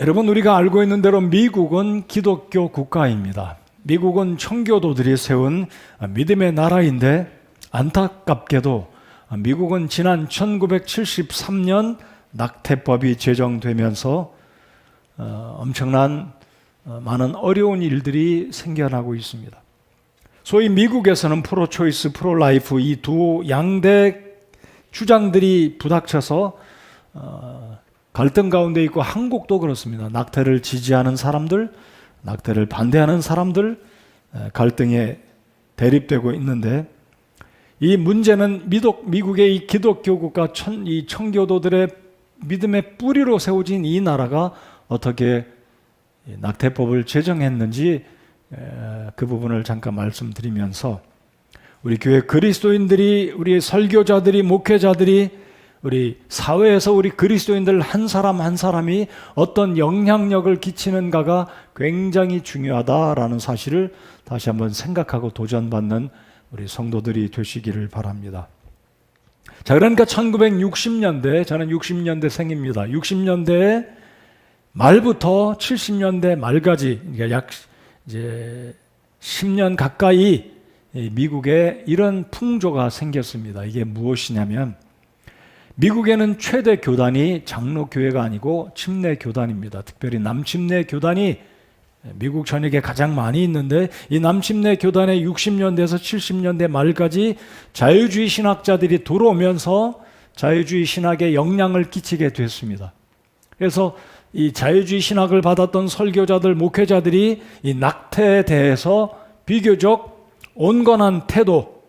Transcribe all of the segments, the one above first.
여러분, 우리가 알고 있는 대로 미국은 기독교 국가입니다. 미국은 청교도들이 세운 믿음의 나라인데, 안타깝게도 미국은 지난 1973년 낙태법이 제정되면서 엄청난 많은 어려운 일들이 생겨나고 있습니다. 소위 미국에서는 프로초이스, 프로라이프 이 두 양대 주장들이 부닥쳐서 갈등 가운데 있고, 한국도 그렇습니다. 낙태를 지지하는 사람들, 낙태를 반대하는 사람들, 갈등에 대립되고 있는데, 이 문제는 미국의 이 기독교 국가 이 청교도들의 믿음의 뿌리로 세워진 이 나라가 어떻게 낙태법을 제정했는지 그 부분을 잠깐 말씀드리면서, 우리 교회 그리스도인들이, 우리 설교자들이, 목회자들이, 우리 사회에서 우리 그리스도인들 한 사람 한 사람이 어떤 영향력을 끼치는가가 굉장히 중요하다라는 사실을 다시 한번 생각하고 도전받는 우리 성도들이 되시기를 바랍니다. 자, 그러니까 1960년대, 저는 60년대 생입니다. 60년대 말부터 70년대 말까지, 그러니까 약 이제 10년 가까이 미국에 이런 풍조가 생겼습니다. 이게 무엇이냐면, 미국에는 최대 교단이 장로교회가 아니고 침례교단입니다. 특별히 남침례 교단이 미국 전역에 가장 많이 있는데, 이 남침례 교단에 60년대에서 70년대 말까지 자유주의 신학자들이 들어오면서 자유주의 신학에 영향을 끼치게 됐습니다. 그래서 이 자유주의 신학을 받았던 설교자들, 목회자들이 이 낙태에 대해서 비교적 온건한 태도,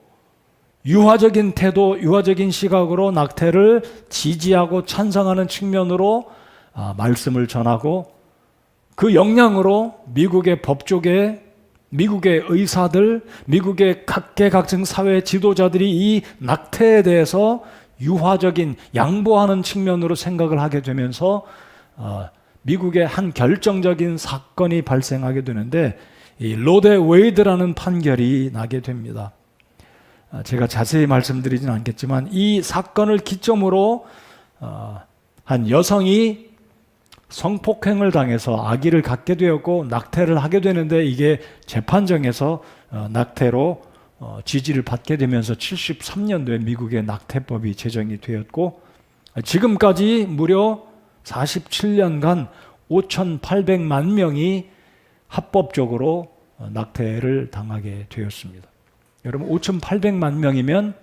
유화적인 태도, 유화적인 시각으로 낙태를 지지하고 찬성하는 측면으로 말씀을 전하고, 그 영향으로 미국의 법조계, 미국의 의사들, 미국의 각계각층 사회 지도자들이 이 낙태에 대해서 유화적인, 양보하는 측면으로 생각을 하게 되면서 미국의 한 결정적인 사건이 발생하게 되는데, 이 로데 웨이드라는 판결이 나게 됩니다. 제가 자세히 말씀드리진 않겠지만, 이 사건을 기점으로 한 여성이 성폭행을 당해서 아기를 갖게 되었고 낙태를 하게 되는데, 이게 재판정에서 낙태로 지지를 받게 되면서 73년도에 미국의 낙태법이 제정이 되었고, 지금까지 무려 47년간 5,800만 명이 합법적으로 낙태를 당하게 되었습니다. 여러분, 5,800만 명이면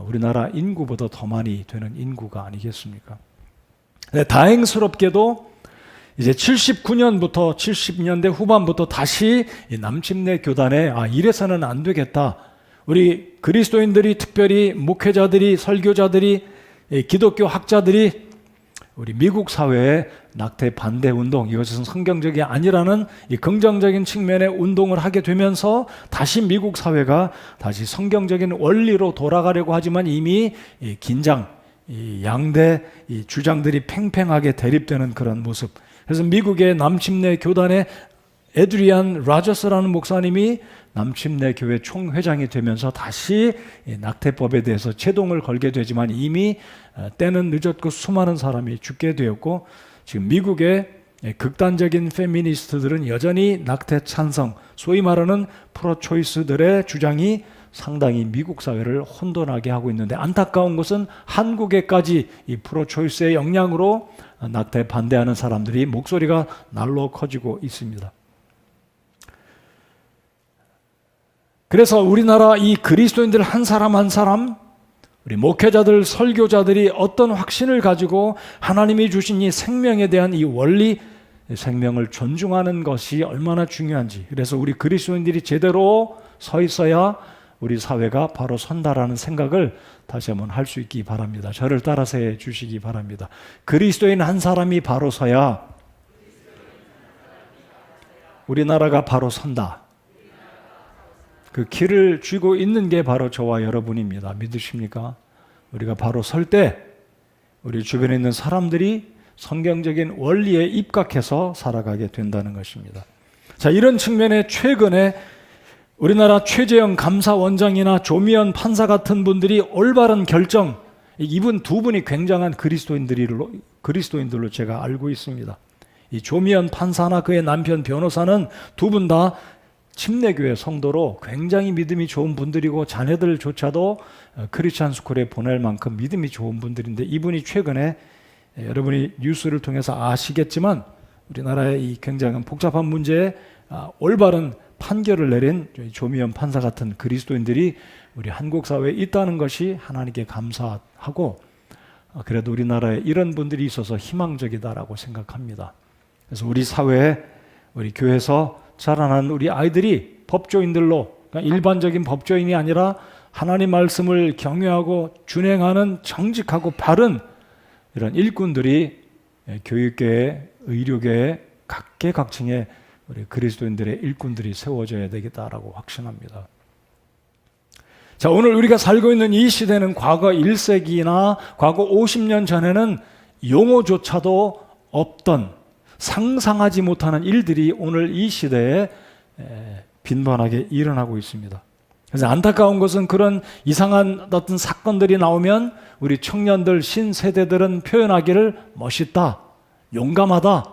우리나라 인구보다 더 많이 되는 인구가 아니겠습니까? 네, 다행스럽게도 이제 79년부터 70년대 후반부터 다시 이 남침례 교단에 이래서는 안 되겠다. 우리 그리스도인들이, 특별히 목회자들이, 설교자들이, 기독교 학자들이 우리 미국 사회의 낙태 반대 운동, 이것은 성경적이 아니라는 이 긍정적인 측면의 운동을 하게 되면서 다시 미국 사회가 다시 성경적인 원리로 돌아가려고 하지만, 이미 이 긴장, 이 양대 이 주장들이 팽팽하게 대립되는 그런 모습. 그래서 미국의 남침례 교단의 에드리안 라저스라는 목사님이 남침례 교회 총회장이 되면서 다시 낙태법에 대해서 제동을 걸게 되지만, 이미 때는 늦었고 수많은 사람이 죽게 되었고, 지금 미국의 극단적인 페미니스트들은 여전히 낙태 찬성, 소위 말하는 프로초이스들의 주장이 상당히 미국 사회를 혼돈하게 하고 있는데, 안타까운 것은 한국에까지 이 프로초이스의 영향으로 낙태 반대하는 사람들이 목소리가 날로 커지고 있습니다. 그래서 우리나라 이 그리스도인들 한 사람 한 사람, 우리 목회자들, 설교자들이 어떤 확신을 가지고 하나님이 주신 이 생명에 대한 이 원리, 생명을 존중하는 것이 얼마나 중요한지, 그래서 우리 그리스도인들이 제대로 서 있어야 우리 사회가 바로 선다라는 생각을 다시 한번 할 수 있기 바랍니다. 저를 따라서 해 주시기 바랍니다. 그리스도인 한 사람이 바로 서야 우리나라가 바로 선다. 그 길을 쥐고 있는 게 바로 저와 여러분입니다. 믿으십니까? 우리가 바로 설 때 우리 주변에 있는 사람들이 성경적인 원리에 입각해서 살아가게 된다는 것입니다. 자, 이런 측면에 최근에 우리나라 최재형 감사원장이나 조미연 판사 같은 분들이 올바른 결정, 이분 두 분이 굉장한 그리스도인들로 제가 알고 있습니다. 이 조미연 판사나 그의 남편 변호사는 두 분 다 침례교회 성도로 굉장히 믿음이 좋은 분들이고 자녀들조차도 크리스찬 스쿨에 보낼 만큼 믿음이 좋은 분들인데, 이분이 최근에 여러분이 뉴스를 통해서 아시겠지만 우리나라의 이 굉장히 복잡한 문제에 올바른 판결을 내린 조미연 판사 같은 그리스도인들이 우리 한국 사회에 있다는 것이 하나님께 감사하고, 그래도 우리나라에 이런 분들이 있어서 희망적이다라고 생각합니다. 그래서 우리 사회에, 우리 교회에서 자라난 우리 아이들이 법조인들로, 그러니까 일반적인 법조인이 아니라 하나님 말씀을 경외하고 준행하는 정직하고 바른 이런 일꾼들이 교육계에, 의료계에, 각계각층에 우리 그리스도인들의 일꾼들이 세워져야 되겠다라고 확신합니다. 자, 오늘 우리가 살고 있는 이 시대는 과거 1세기나 과거 50년 전에는 용어조차도 없던, 상상하지 못하는 일들이 오늘 이 시대에 빈번하게 일어나고 있습니다. 그래서 안타까운 것은 그런 이상한 어떤 사건들이 나오면 우리 청년들, 신세대들은 표현하기를 멋있다, 용감하다,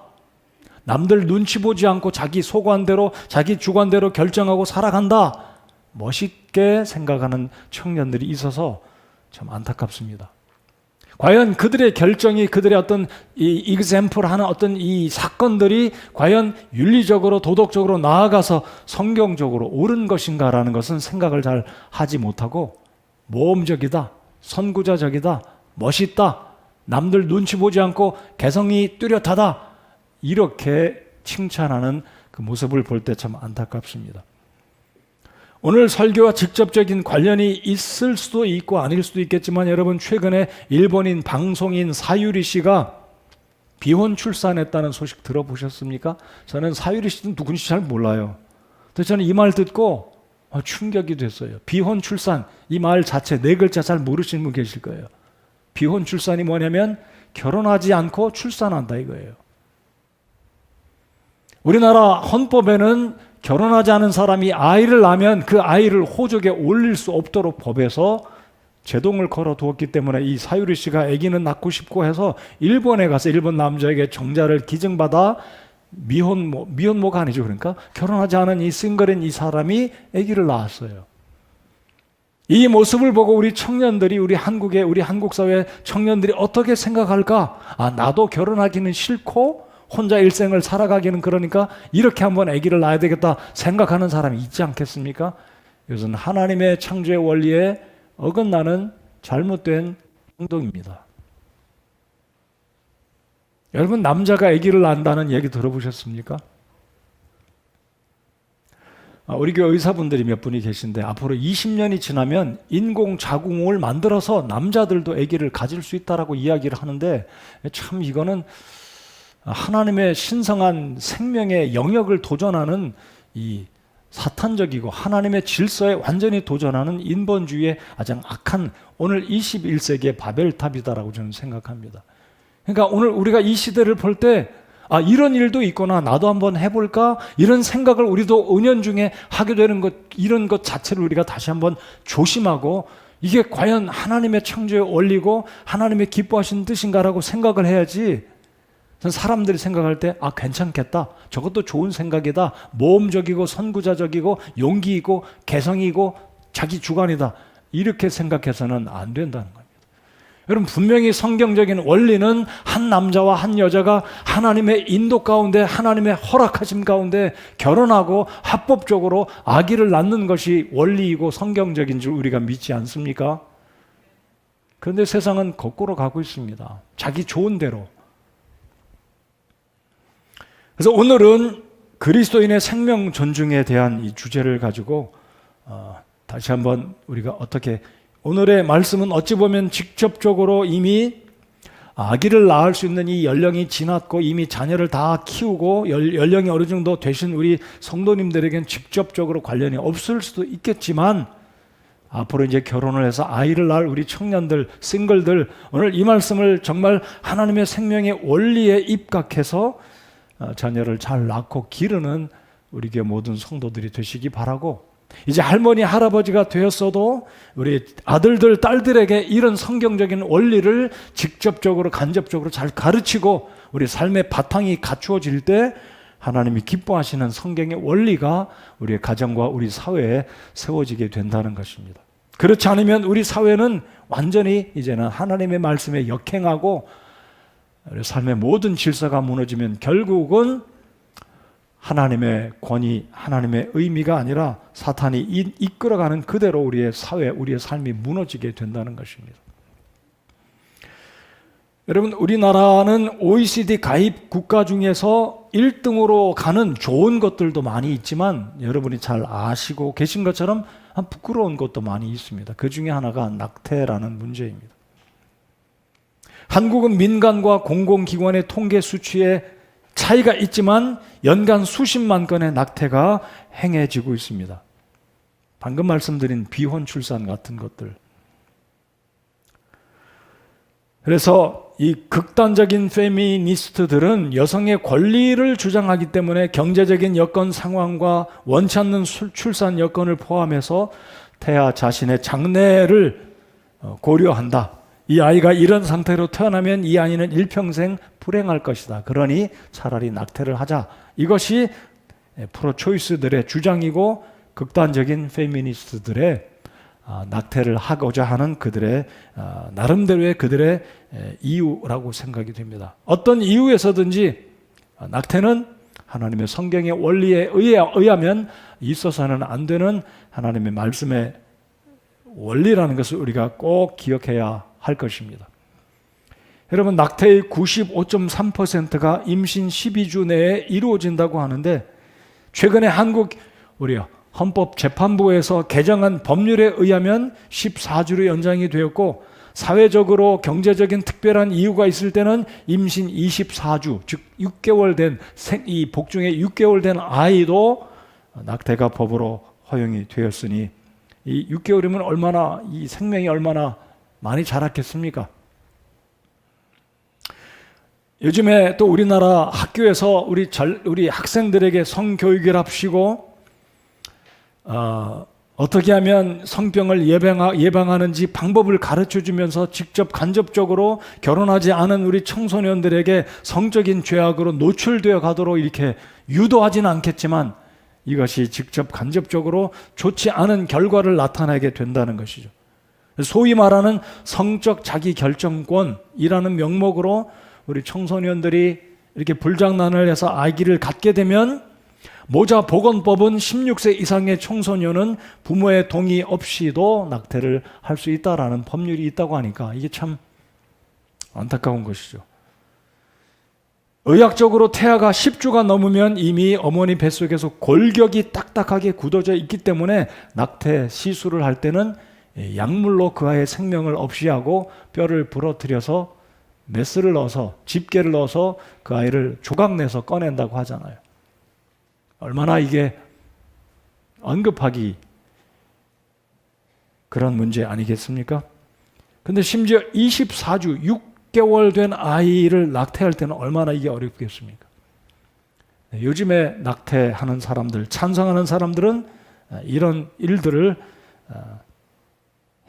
남들 눈치 보지 않고 자기 소관대로, 자기 주관대로 결정하고 살아간다, 멋있게 생각하는 청년들이 있어서 참 안타깝습니다. 과연 그들의 결정이, 그들의 어떤 이 example하는 어떤 이 사건들이 과연 윤리적으로, 도덕적으로 나아가서 성경적으로 옳은 것인가라는 것은 생각을 잘 하지 못하고, 모험적이다, 선구자적이다, 멋있다, 남들 눈치 보지 않고 개성이 뚜렷하다, 이렇게 칭찬하는 그 모습을 볼 때 참 안타깝습니다. 오늘 설교와 직접적인 관련이 있을 수도 있고 아닐 수도 있겠지만, 여러분 최근에 일본인 방송인 사유리 씨가 비혼 출산했다는 소식 들어보셨습니까? 저는 사유리 씨는 누군지 잘 몰라요. 그래서 저는 이 말 듣고 충격이 됐어요. 비혼 출산, 이 말 자체 네 글자 잘 모르시는 분 계실 거예요. 비혼 출산이 뭐냐면 결혼하지 않고 출산한다 이거예요. 우리나라 헌법에는 결혼하지 않은 사람이 아이를 낳으면 그 아이를 호적에 올릴 수 없도록 법에서 제동을 걸어두었기 때문에 이 사유리 씨가 아기는 낳고 싶고 해서 일본에 가서 일본 남자에게 정자를 기증받아 미혼모가 아니죠. 그러니까 결혼하지 않은 이 싱글인 이 사람이 아기를 낳았어요. 이 모습을 보고 우리 청년들이, 우리 한국의, 우리 한국 사회 청년들이 어떻게 생각할까? 나도 결혼하기는 싫고 혼자 일생을 살아가기는 그러니까 이렇게 한번 아기를 낳아야 되겠다 생각하는 사람이 있지 않겠습니까? 이것은 하나님의 창조의 원리에 어긋나는 잘못된 행동입니다. 여러분, 남자가 아기를 낳는다는 얘기 들어보셨습니까? 우리 교회 의사분들이 몇 분이 계신데 앞으로 20년이 지나면 인공자궁을 만들어서 남자들도 아기를 가질 수 있다라고 이야기를 하는데, 참 이거는 하나님의 신성한 생명의 영역을 도전하는 이 사탄적이고 하나님의 질서에 완전히 도전하는 인본주의의 가장 악한 오늘 21세기의 바벨탑이다라고 저는 생각합니다. 그러니까 오늘 우리가 이 시대를 볼 때 이런 일도 있구나, 나도 한번 해볼까, 이런 생각을 우리도 은연중에 하게 되는 것, 이런 것 자체를 우리가 다시 한번 조심하고, 이게 과연 하나님의 창조의 원리고 하나님의 기뻐하신 뜻인가라고 생각을 해야지, 사람들이 생각할 때 괜찮겠다, 저것도 좋은 생각이다, 모험적이고 선구자적이고 용기 있고 개성이 있고 자기 주관이다, 이렇게 생각해서는 안 된다는 겁니다. 여러분, 분명히 성경적인 원리는 한 남자와 한 여자가 하나님의 인도 가운데, 하나님의 허락하심 가운데 결혼하고 합법적으로 아기를 낳는 것이 원리이고 성경적인 줄 우리가 믿지 않습니까? 그런데 세상은 거꾸로 가고 있습니다. 자기 좋은 대로. 그래서 오늘은 그리스도인의 생명 존중에 대한 이 주제를 가지고 다시 한번 우리가 어떻게, 오늘의 말씀은 어찌 보면 직접적으로 이미 아기를 낳을 수 있는 이 연령이 지났고 이미 자녀를 다 키우고 연령이 어느 정도 되신 우리 성도님들에게는 직접적으로 관련이 없을 수도 있겠지만, 앞으로 이제 결혼을 해서 아이를 낳을 우리 청년들, 싱글들, 오늘 이 말씀을 정말 하나님의 생명의 원리에 입각해서 자녀를 잘 낳고 기르는 우리 교회 모든 성도들이 되시기 바라고, 이제 할머니, 할아버지가 되었어도 우리 아들들, 딸들에게 이런 성경적인 원리를 직접적으로, 간접적으로 잘 가르치고 우리 삶의 바탕이 갖추어질 때 하나님이 기뻐하시는 성경의 원리가 우리의 가정과 우리 사회에 세워지게 된다는 것입니다. 그렇지 않으면 우리 사회는 완전히 이제는 하나님의 말씀에 역행하고 우리 삶의 모든 질서가 무너지면 결국은 하나님의 권위, 하나님의 의미가 아니라 사탄이 이끌어가는 그대로 우리의 사회, 우리의 삶이 무너지게 된다는 것입니다. 여러분, 우리나라는 OECD 가입 국가 중에서 1등으로 가는 좋은 것들도 많이 있지만 여러분이 잘 아시고 계신 것처럼 부끄러운 것도 많이 있습니다. 그 중에 하나가 낙태라는 문제입니다. 한국은 민간과 공공기관의 통계 수치에 차이가 있지만 연간 수십만 건의 낙태가 행해지고 있습니다. 방금 말씀드린 비혼 출산 같은 것들. 그래서 이 극단적인 페미니스트들은 여성의 권리를 주장하기 때문에 경제적인 여건 상황과 원치 않는 출산 여건을 포함해서 태아 자신의 장래를 고려한다. 이 아이가 이런 상태로 태어나면 이 아이는 일평생 불행할 것이다. 그러니 차라리 낙태를 하자. 이것이 프로초이스들의 주장이고 극단적인 페미니스트들의 낙태를 하고자 하는 그들의 나름대로의 그들의 이유라고 생각이 됩니다. 어떤 이유에서든지 낙태는 하나님의 성경의 원리에 의하면 있어서는 안 되는 하나님의 말씀의 원리라는 것을 우리가 꼭 기억해야 할 것입니다. 여러분, 낙태의 95.3%가 임신 12주 내에 이루어진다고 하는데 최근에 한국 우리 헌법재판부에서 개정한 법률에 의하면 14주로 연장이 되었고 사회적으로 경제적인 특별한 이유가 있을 때는 임신 24주, 즉 6개월 된 이 복중에 6개월 된 아이도 낙태가 법으로 허용이 되었으니 이 6개월이면 얼마나 이 생명이 얼마나 많이 자랐겠습니까? 요즘에 또 우리나라 학교에서 우리 학생들에게 성교육을 합시고 어떻게 하면 성병을 예방하는지 방법을 가르쳐주면서 직접 간접적으로 결혼하지 않은 우리 청소년들에게 성적인 죄악으로 노출되어 가도록 이렇게 유도하지는 않겠지만 이것이 직접 간접적으로 좋지 않은 결과를 나타내게 된다는 것이죠. 소위 말하는 성적 자기결정권이라는 명목으로 우리 청소년들이 이렇게 불장난을 해서 아기를 갖게 되면 모자보건법은 16세 이상의 청소년은 부모의 동의 없이도 낙태를 할 수 있다라는 법률이 있다고 하니까 이게 참 안타까운 것이죠. 의학적으로 태아가 10주가 넘으면 이미 어머니 뱃속에서 골격이 딱딱하게 굳어져 있기 때문에 낙태 시술을 할 때는 약물로 그 아이의 생명을 없이 하고 뼈를 부러뜨려서 메스를 넣어서 집게를 넣어서 그 아이를 조각내서 꺼낸다고 하잖아요. 얼마나 이게 언급하기 그런 문제 아니겠습니까? 근데 심지어 24주 6개월 된 아이를 낙태할 때는 얼마나 이게 어렵겠습니까? 요즘에 낙태하는 사람들, 찬성하는 사람들은 이런 일들을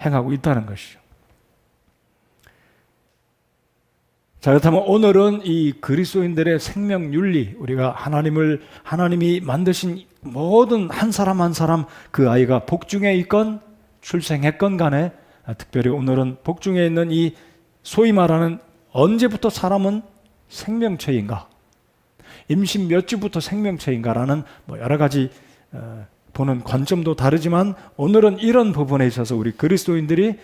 행하고 있다는 것이죠. 자, 그렇다면 오늘은 이 그리스도인들의 생명윤리, 우리가 하나님이 만드신 모든 한 사람 한 사람 그 아이가 복중에 있건 출생했건 간에 특별히 오늘은 복중에 있는 이 소위 말하는 언제부터 사람은 생명체인가, 임신 몇 주부터 생명체인가라는 여러 가지 보는 관점도 다르지만 오늘은 이런 부분에 있어서 우리 그리스도인들이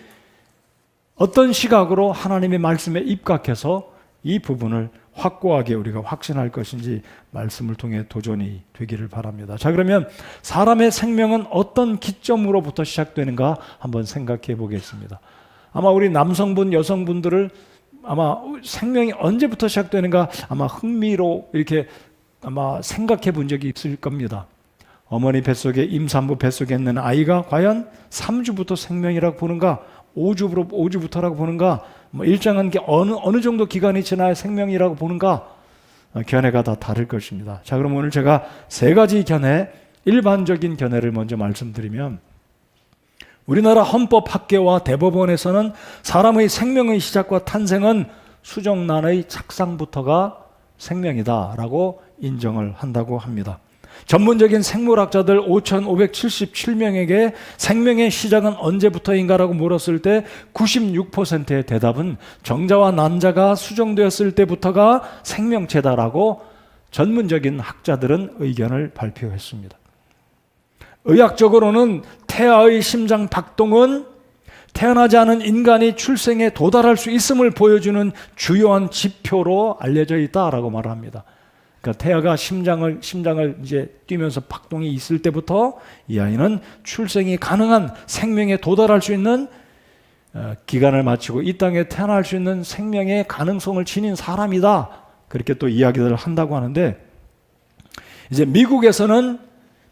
어떤 시각으로 하나님의 말씀에 입각해서 이 부분을 확고하게 우리가 확신할 것인지 말씀을 통해 도전이 되기를 바랍니다. 자, 그러면 사람의 생명은 어떤 기점으로부터 시작되는가 한번 생각해 보겠습니다. 아마 우리 남성분, 여성분들을 아마 생명이 언제부터 시작되는가 아마 흥미로 이렇게 아마 생각해 본 적이 있을 겁니다. 어머니 뱃속에, 임산부 뱃속에 있는 아이가 과연 3주부터 생명이라고 보는가, 5주부터라고 보는가, 일정한 게 어느 정도 기간이 지나야 생명이라고 보는가, 견해가 다 다를 것입니다. 자, 그럼 오늘 제가 세 가지 견해, 일반적인 견해를 먼저 말씀드리면 우리나라 헌법학계와 대법원에서는 사람의 생명의 시작과 탄생은 수정란의 착상부터가 생명이다라고 인정을 한다고 합니다. 전문적인 생물학자들 5,577명에게 생명의 시작은 언제부터인가라고 물었을 때 96%의 대답은 정자와 난자가 수정되었을 때부터가 생명체다라고 전문적인 학자들은 의견을 발표했습니다. 의학적으로는 태아의 심장 박동은 태어나지 않은 인간이 출생에 도달할 수 있음을 보여주는 주요한 지표로 알려져 있다라고 말합니다. 그러니까 태아가 심장을 이제 뛰면서 박동이 있을 때부터 이 아이는 출생이 가능한 생명에 도달할 수 있는 기간을 마치고 이 땅에 태어날 수 있는 생명의 가능성을 지닌 사람이다. 그렇게 또 이야기를 한다고 하는데, 이제 미국에서는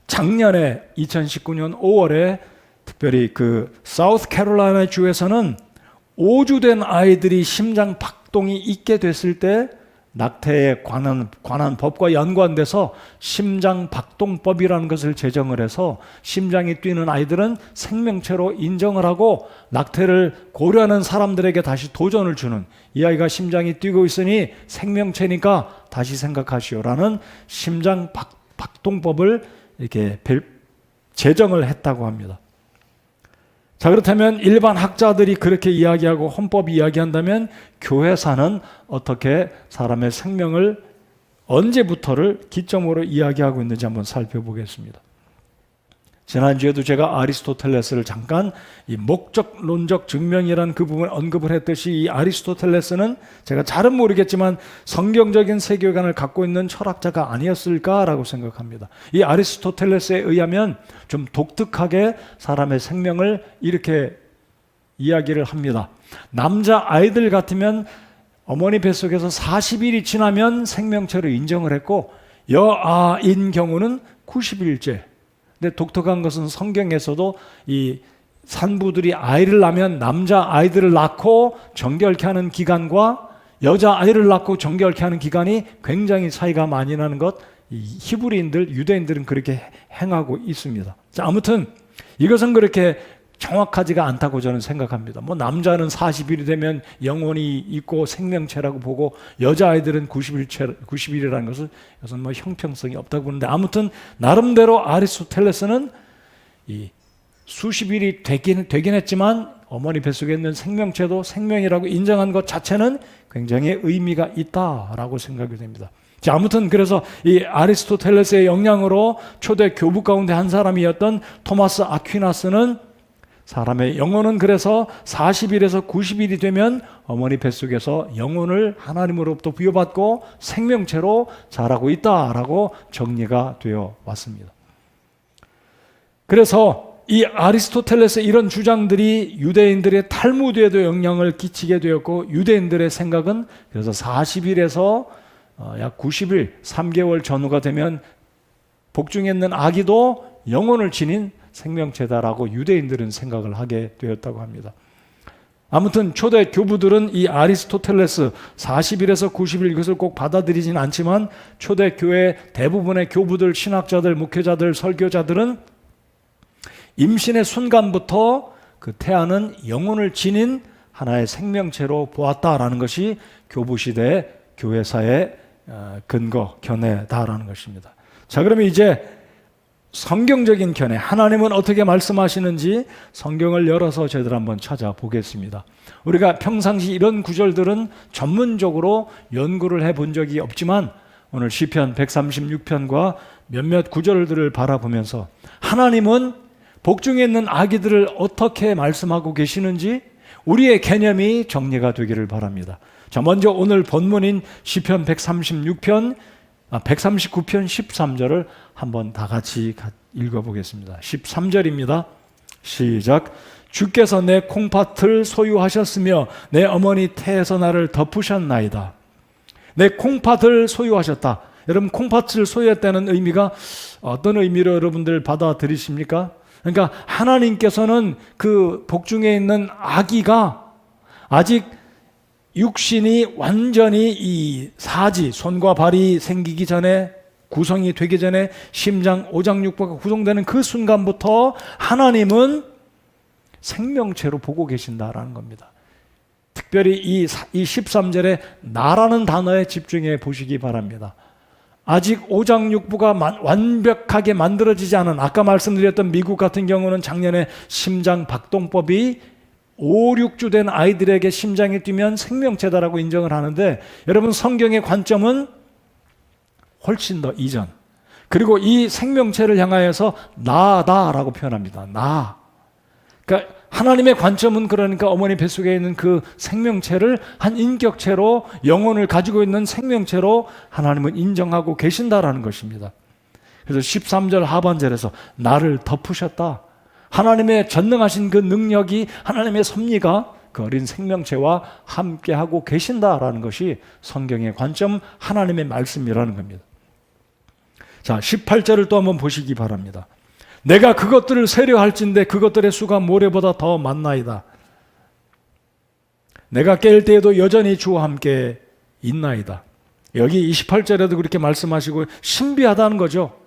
작년에 2019년 5월에 특별히 그 사우스캐롤라이나 주에서는 5주 된 아이들이 심장 박동이 있게 됐을 때 낙태에 관한 법과 연관돼서 심장 박동법이라는 것을 제정을 해서 심장이 뛰는 아이들은 생명체로 인정을 하고 낙태를 고려하는 사람들에게 다시 도전을 주는, 이 아이가 심장이 뛰고 있으니 생명체니까 다시 생각하시오라는 심장 박동법을 이렇게 제정을 했다고 합니다. 자, 그렇다면 일반 학자들이 그렇게 이야기하고 헌법이 이야기한다면 교회사는 어떻게 사람의 생명을 언제부터를 기점으로 이야기하고 있는지 한번 살펴보겠습니다. 지난주에도 제가 아리스토텔레스를 잠깐 이 목적론적 증명이라는 그 부분을 언급을 했듯이 이 아리스토텔레스는 제가 잘은 모르겠지만 성경적인 세계관을 갖고 있는 철학자가 아니었을까라고 생각합니다. 이 아리스토텔레스에 의하면 좀 독특하게 사람의 생명을 이렇게 이야기를 합니다. 남자 아이들 같으면 어머니 뱃속에서 40일이 지나면 생명체로 인정을 했고 여아인 경우는 90일째. 근데 독특한 것은 성경에서도 이 산부들이 아이를 낳으면 남자 아이들을 낳고 정결케 하는 기간과 여자 아이를 낳고 정결케 하는 기간이 굉장히 차이가 많이 나는 것, 이 히브리인들, 유대인들은 그렇게 행하고 있습니다. 자, 아무튼 이것은 그렇게 정확하지가 않다고 저는 생각합니다. 뭐 남자는 40일이 되면 영혼이 있고 생명체라고 보고 여자아이들은 90일이라는 것은 뭐 형평성이 없다고 보는데, 아무튼 나름대로 아리스토텔레스는 이 수십일이 되긴 했지만 어머니 뱃속에 있는 생명체도 생명이라고 인정한 것 자체는 굉장히 의미가 있다라고 생각이 됩니다. 자, 아무튼 그래서 이 아리스토텔레스의 영향으로 초대 교부 가운데 한 사람이었던 토마스 아퀴나스는 사람의 영혼은 그래서 40일에서 90일이 되면 어머니 뱃속에서 영혼을 하나님으로부터 부여받고 생명체로 자라고 있다라고 정리가 되어 왔습니다. 그래서 이 아리스토텔레스의 이런 주장들이 유대인들의 탈무드에도 영향을 끼치게 되었고, 유대인들의 생각은 그래서 40일에서 약 90일, 3개월 전후가 되면 복중에 있는 아기도 영혼을 지닌 생명체다라고 유대인들은 생각을 하게 되었다고 합니다. 아무튼 초대 교부들은 이 아리스토텔레스 40일에서 90일 이것을 꼭 받아들이진 않지만 초대 교회 대부분의 교부들, 신학자들, 목회자들, 설교자들은 임신의 순간부터 그 태아는 영혼을 지닌 하나의 생명체로 보았다라는 것이 교부시대 교회사의 근거, 견해다라는 것입니다. 자, 그러면 이제 성경적인 견해, 하나님은 어떻게 말씀하시는지 성경을 열어서 저희들 한번 찾아보겠습니다. 우리가 평상시 이런 구절들은 전문적으로 연구를 해본 적이 없지만 오늘 시편 136편과 몇몇 구절들을 바라보면서 하나님은 복중에 있는 아기들을 어떻게 말씀하고 계시는지 우리의 개념이 정리가 되기를 바랍니다. 자, 먼저 오늘 본문인 시편 139편 13절을 한번 다 같이 읽어보겠습니다. 13절입니다. 시작. 주께서 내 콩팥을 소유하셨으며 내 어머니 태에서 나를 덮으셨나이다. 내 콩팥을 소유하셨다. 여러분, 콩팥을 소유했다는 의미가 어떤 의미로 여러분들 받아들이십니까? 그러니까 하나님께서는 그 복중에 있는 아기가 아직 육신이 완전히 이 사지, 손과 발이 생기기 전에 구성이 되기 전에 심장, 오장육부가 구성되는 그 순간부터 하나님은 생명체로 보고 계신다라는 겁니다. 특별히 이 13절에 나라는 단어에 집중해 보시기 바랍니다. 아직 오장육부가 완벽하게 만들어지지 않은, 아까 말씀드렸던 미국 같은 경우는 작년에 심장 박동법이 5, 6주 된 아이들에게 심장이 뛰면 생명체다라고 인정을 하는데, 여러분 성경의 관점은 훨씬 더 이전, 그리고 이 생명체를 향하여서 나다라고 표현합니다. 나. 그러니까 하나님의 관점은 그러니까 어머니 뱃속에 있는 그 생명체를 한 인격체로, 영혼을 가지고 있는 생명체로 하나님은 인정하고 계신다라는 것입니다. 그래서 13절 하반절에서 나를 덮으셨다. 하나님의 전능하신 그 능력이, 하나님의 섭리가 그 어린 생명체와 함께하고 계신다라는 것이 성경의 관점, 하나님의 말씀이라는 겁니다. 자, 18절을 또 한번 보시기 바랍니다. 내가 그것들을 세려할진대 그것들의 수가 모래보다 더 많나이다. 내가 깰 때에도 여전히 주와 함께 있나이다. 여기 28절에도 그렇게 말씀하시고 신비하다는 거죠.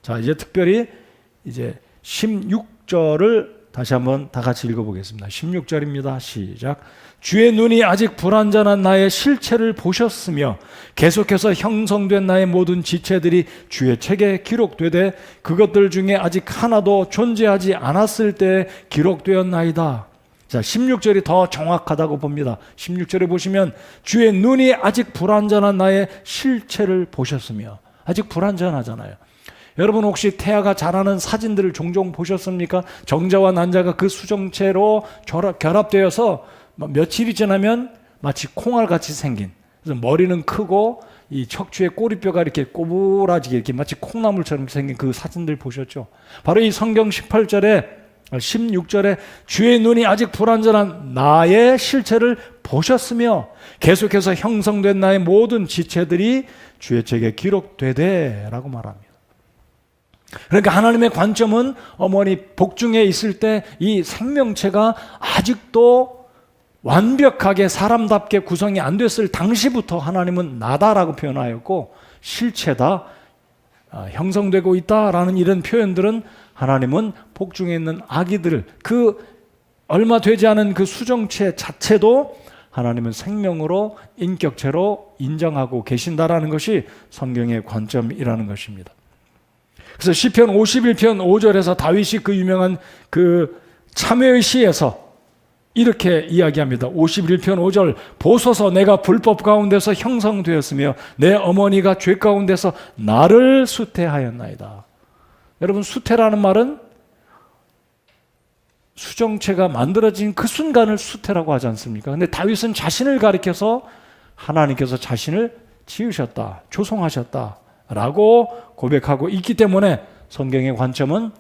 자, 이제 특별히 이제 16절을 다시 한번 다 같이 읽어보겠습니다. 16절입니다. 시작. 주의 눈이 아직 불완전한 나의 실체를 보셨으며 계속해서 형성된 나의 모든 지체들이 주의 책에 기록되되 그것들 중에 아직 하나도 존재하지 않았을 때 기록되었나이다. 자, 16절이 더 정확하다고 봅니다. 16절에 보시면 주의 눈이 아직 불완전한 나의 실체를 보셨으며, 아직 불완전하잖아요. 여러분 혹시 태아가 자라는 사진들을 종종 보셨습니까? 정자와 난자가 그 수정체로 결합되어서 며칠이 지나면 마치 콩알같이 생긴, 그래서 머리는 크고 이 척추의 꼬리뼈가 이렇게 꼬부라지게 이렇게 마치 콩나물처럼 생긴 그 사진들 보셨죠? 바로 이 성경 16절에 주의 눈이 아직 불완전한 나의 실체를 보셨으며 계속해서 형성된 나의 모든 지체들이 주의 책에 기록되되 라고 말합니다. 그러니까 하나님의 관점은 어머니 복중에 있을 때 이 생명체가 아직도 완벽하게 사람답게 구성이 안 됐을 당시부터 하나님은 나다라고 표현하였고, 실체다, 형성되고 있다라는 이런 표현들은 하나님은 복중에 있는 아기들, 그 얼마 되지 않은 그 수정체 자체도 하나님은 생명으로, 인격체로 인정하고 계신다라는 것이 성경의 관점이라는 것입니다. 그래서 시편 51편 5절에서 다윗이 그 유명한 그 참회의 시에서 이렇게 이야기합니다. 51편 5절 보소서 내가 불법 가운데서 형성되었으며 내 어머니가 죄 가운데서 나를 수태하였나이다. 여러분 수태라는 말은 수정체가 만들어진 그 순간을 수태라고 하지 않습니까? 근데 다윗은 자신을 가리켜서 하나님께서 자신을 지으셨다, 조성하셨다 라고 고백하고 있기 때문에 성경의 관점은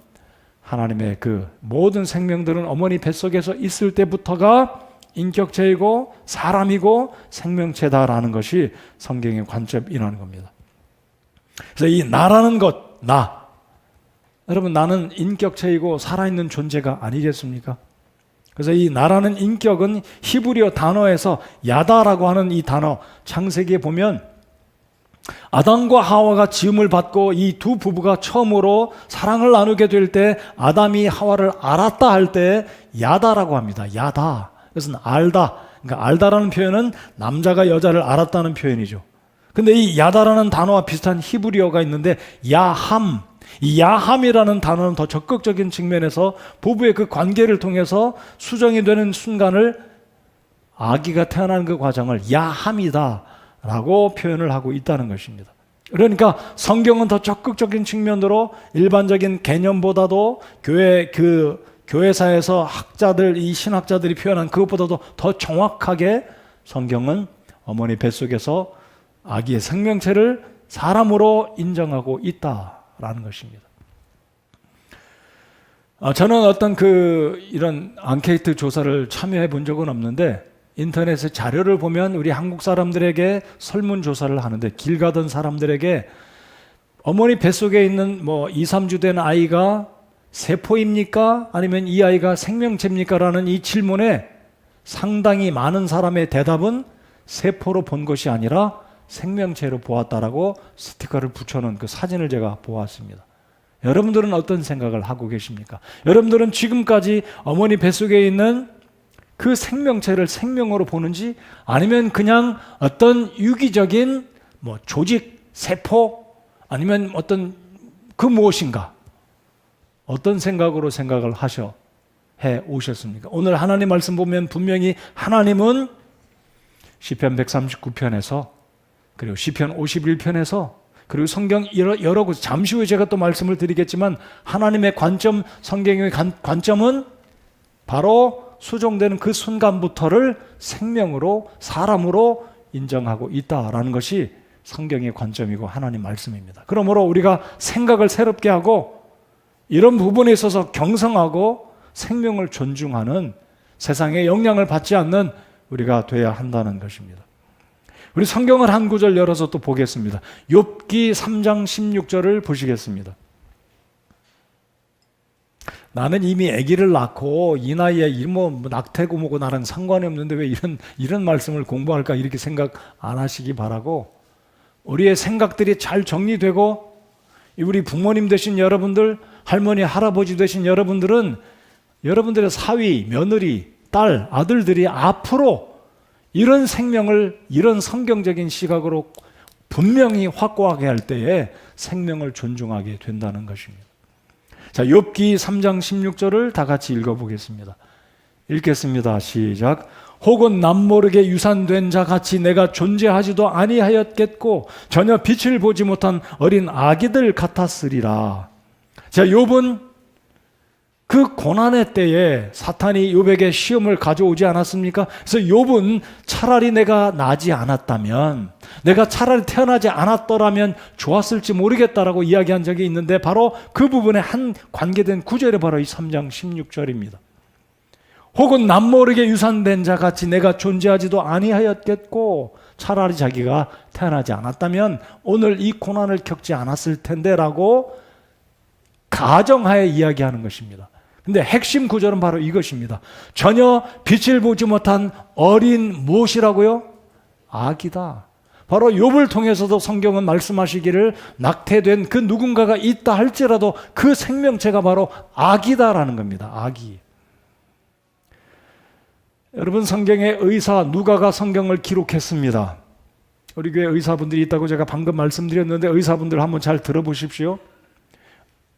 하나님의 그 모든 생명들은 어머니 뱃속에서 있을 때부터가 인격체이고 사람이고 생명체다라는 것이 성경의 관점이라는 겁니다. 그래서 이 나라는 것, 나, 여러분 나는 인격체이고 살아있는 존재가 아니겠습니까? 그래서 이 나라는 인격은 히브리어 단어에서 야다라고 하는 이 단어, 창세기에 보면 아담과 하와가 지음을 받고 이 두 부부가 처음으로 사랑을 나누게 될 때 아담이 하와를 알았다 할 때 야다라고 합니다. 야다. 그것은 알다. 그러니까 알다라는 표현은 남자가 여자를 알았다는 표현이죠. 근데 이 야다라는 단어와 비슷한 히브리어가 있는데 야함. 이 야함이라는 단어는 더 적극적인 측면에서 부부의 그 관계를 통해서 수정이 되는 순간을, 아기가 태어나는 그 과정을 야함이다 라고 표현을 하고 있다는 것입니다. 그러니까 성경은 더 적극적인 측면으로 일반적인 개념보다도 교회사에서 학자들, 이 신학자들이 표현한 그것보다도 더 정확하게 성경은 어머니 뱃속에서 아기의 생명체를 사람으로 인정하고 있다라는 것입니다. 저는 어떤 이런 앙케이트 조사를 참여해 본 적은 없는데 인터넷에 자료를 보면 우리 한국 사람들에게 설문조사를 하는데 길 가던 사람들에게 어머니 뱃속에 있는 2, 3주 된 아이가 세포입니까? 아니면 이 아이가 생명체입니까? 라는 이 질문에 상당히 많은 사람의 대답은 세포로 본 것이 아니라 생명체로 보았다라고 스티커를 붙여놓은 그 사진을 제가 보았습니다. 여러분들은 어떤 생각을 하고 계십니까? 여러분들은 지금까지 어머니 뱃속에 있는 그 생명체를 생명으로 보는지, 아니면 그냥 어떤 유기적인 조직, 세포, 아니면 어떤 그 무엇인가, 어떤 생각으로 생각을 해 오셨습니까? 오늘 하나님 말씀 보면 분명히 하나님은 시편 139편에서, 그리고 시편 51편에서, 그리고 성경 여러 곳, 잠시 후에 제가 또 말씀을 드리겠지만, 하나님의 관점, 성경의 관점은 바로 수종되는 그 순간부터를 생명으로, 사람으로 인정하고 있다라는 것이 성경의 관점이고 하나님 말씀입니다. 그러므로 우리가 생각을 새롭게 하고 이런 부분에 있어서 경성하고 생명을 존중하는, 세상에 영향을 받지 않는 우리가 돼야 한다는 것입니다. 우리 성경을 한 구절 열어서 또 보겠습니다. 욥기 3장 16절을 보시겠습니다. 나는 이미 아기를 낳고 이 나이에 낙태고 뭐고 나랑 상관이 없는데 왜 이런 말씀을 공부할까, 이렇게 생각 안 하시기 바라고, 우리의 생각들이 잘 정리되고, 우리 부모님 되신 여러분들, 할머니, 할아버지 되신 여러분들은 여러분들의 사위, 며느리, 딸, 아들들이 앞으로 이런 생명을, 이런 성경적인 시각으로 분명히 확고하게 할 때에 생명을 존중하게 된다는 것입니다. 자, 욥기 3장 16절을 다 같이 읽어보겠습니다. 읽겠습니다. 시작. 혹은 남모르게 유산된 자 같이 내가 존재하지도 아니하였겠고 전혀 빛을 보지 못한 어린 아기들 같았으리라. 자, 욥은 그 고난의 때에 사탄이 욥에게 시험을 가져오지 않았습니까? 그래서 욥은 차라리 내가 나지 않았다면, 내가 차라리 태어나지 않았더라면 좋았을지 모르겠다라고 이야기한 적이 있는데, 바로 그 부분에 한 관계된 구절이 바로 이 3장 16절입니다. 혹은 남모르게 유산된 자 같이 내가 존재하지도 아니하였겠고, 차라리 자기가 태어나지 않았다면 오늘 이 고난을 겪지 않았을 텐데 라고 가정하에 이야기하는 것입니다. 근데 핵심 구절은 바로 이것입니다. 전혀 빛을 보지 못한 어린 무엇이라고요? 아기다. 바로 욥을 통해서도 성경은 말씀하시기를 낙태된 그 누군가가 있다 할지라도 그 생명체가 바로 아기다라는 겁니다. 아기. 여러분, 성경의 의사 누가가 성경을 기록했습니다. 우리 교회 의사분들이 있다고 제가 방금 말씀드렸는데 의사분들 한번 잘 들어보십시오.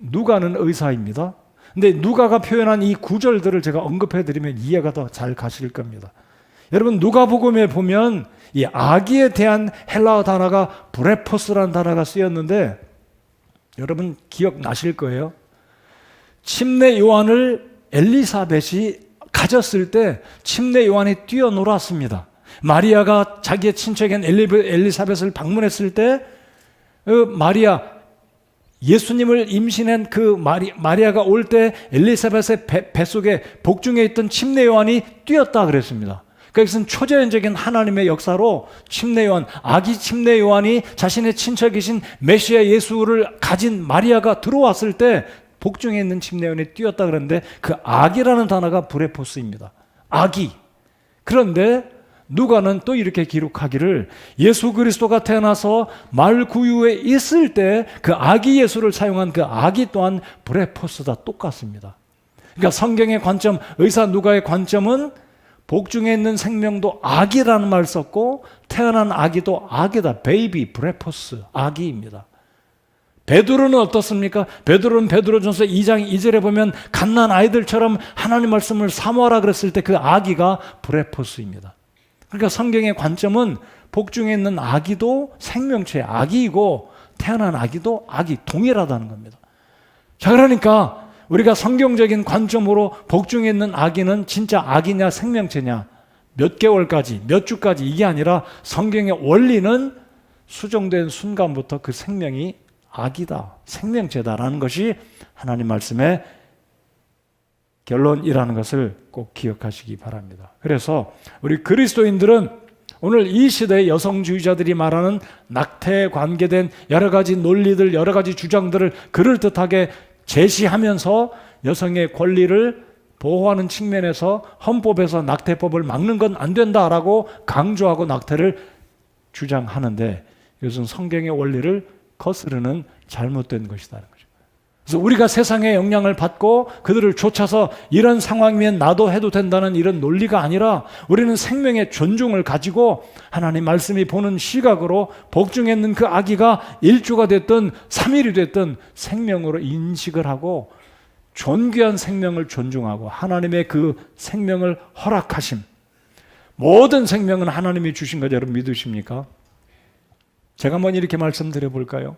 누가는 의사입니다. 근데 누가가 표현한 이 구절들을 제가 언급해드리면 이해가 더 잘 가실 겁니다. 여러분, 누가복음에 보면 이 아기에 대한 헬라어 단어가 브레포스라는 단어가 쓰였는데, 여러분 기억나실 거예요. 침례 요한을 엘리사벳이 가졌을 때 침례 요한이 뛰어놀았습니다. 마리아가 자기의 친척인 엘리사벳을 방문했을 때 마리아, 예수님을 임신한 그 마리아가 올 때 엘리사벳의 뱃속에 복중에 있던 침례 요한이 뛰었다 그랬습니다. 그것은 초자연적인 하나님의 역사로 침례 요한, 아기 침례 요한이 자신의 친척이신 메시아 예수를 가진 마리아가 들어왔을 때 복중에 있는 침례 요한이 뛰었다 그랬는데, 그 아기라는 단어가 브레포스입니다. 아기. 그런데 누가는 또 이렇게 기록하기를, 예수 그리스도가 태어나서 말구유에 있을 때 그 아기 예수를 사용한 그 아기 또한 브레포스다, 똑같습니다. 그러니까 성경의 관점, 의사 누가의 관점은 복중에 있는 생명도 아기라는 말 썼고, 태어난 아기도 아기다, 베이비, 브레포스, 아기입니다. 베드로는 어떻습니까? 베드로는 베드로전서 2장 2절에 보면 갓난 아이들처럼 하나님 말씀을 사모하라 그랬을 때 그 아기가 브레포스입니다. 그러니까 성경의 관점은 복중에 있는 아기도 생명체의 아기이고 태어난 아기도 아기, 동일하다는 겁니다. 자, 그러니까 우리가 성경적인 관점으로 복중에 있는 아기는 진짜 아기냐 생명체냐, 몇 개월까지, 몇 주까지, 이게 아니라 성경의 원리는 수정된 순간부터 그 생명이 아기다, 생명체다라는 것이 하나님 말씀의 결론이라는 것을 꼭 기억하시기 바랍니다. 그래서 우리 그리스도인들은 오늘 이 시대의 여성주의자들이 말하는 낙태에 관계된 여러 가지 논리들, 여러 가지 주장들을 그럴듯하게 제시하면서 여성의 권리를 보호하는 측면에서 헌법에서 낙태법을 막는 건 안 된다라고 강조하고 낙태를 주장하는데 이것은 성경의 원리를 거스르는 잘못된 것이라는 거죠. 그래서 우리가 세상의 영향을 받고 그들을 쫓아서 이런 상황이면 나도 해도 된다는 이런 논리가 아니라 우리는 생명의 존중을 가지고 하나님 말씀이 보는 시각으로 복중에 있는 그 아기가 1주가 됐든 3일이 됐든 생명으로 인식을 하고 존귀한 생명을 존중하고 하나님의 그 생명을 허락하심, 모든 생명은 하나님이 주신 거 여러분 믿으십니까? 제가 한번 이렇게 말씀드려 볼까요?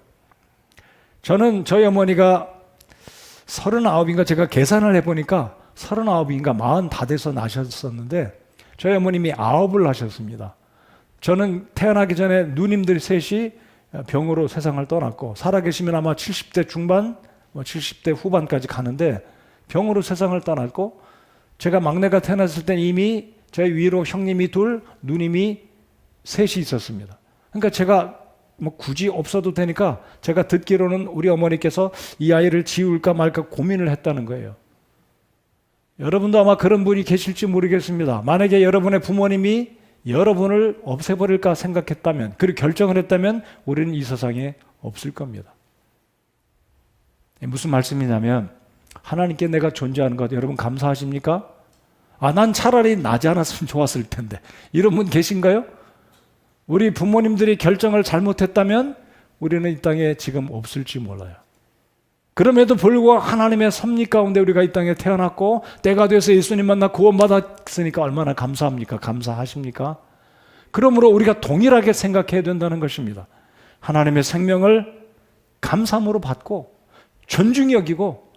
저는 저희 어머니가 39인가 제가 계산을 해보니까 39인가 40 다 돼서 나셨었는데 저희 어머님이 9을 하셨습니다. 저는 태어나기 전에 누님들 셋이 병으로 세상을 떠났고 살아계시면 아마 70대 중반, 70대 후반까지 가는데 병으로 세상을 떠났고 제가 막내가 태어났을 때 이미 저희 위로 형님이 2, 누님이 3이 있었습니다. 그러니까 제가 굳이 없어도 되니까 제가 듣기로는 우리 어머니께서 이 아이를 지울까 말까 고민을 했다는 거예요. 여러분도 아마 그런 분이 계실지 모르겠습니다. 만약에 여러분의 부모님이 여러분을 없애버릴까 생각했다면, 그리고 결정을 했다면 우리는 이 세상에 없을 겁니다. 무슨 말씀이냐면 하나님께 내가 존재하는 것 여러분 감사하십니까? 난 차라리 나지 않았으면 좋았을 텐데 이런 분 계신가요? 우리 부모님들이 결정을 잘못했다면 우리는 이 땅에 지금 없을지 몰라요. 그럼에도 불구하고 하나님의 섭리 가운데 우리가 이 땅에 태어났고 때가 돼서 예수님 만나 구원받았으니까 얼마나 감사합니까? 감사하십니까? 그러므로 우리가 동일하게 생각해야 된다는 것입니다. 하나님의 생명을 감사함으로 받고 존중히 여기고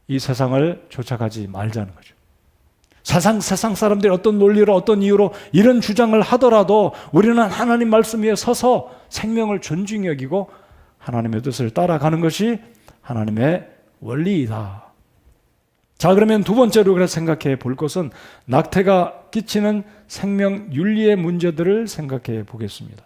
이 세상을 쫓아가지 말자는 거죠. 세상 사람들이 어떤 논리로 어떤 이유로 이런 주장을 하더라도 우리는 하나님 말씀 위에 서서 생명을 존중히 여기고 하나님의 뜻을 따라가는 것이 하나님의 원리이다. 자, 그러면 두 번째로 그래서 생각해 볼 것은 낙태가 끼치는 생명 윤리의 문제들을 생각해 보겠습니다.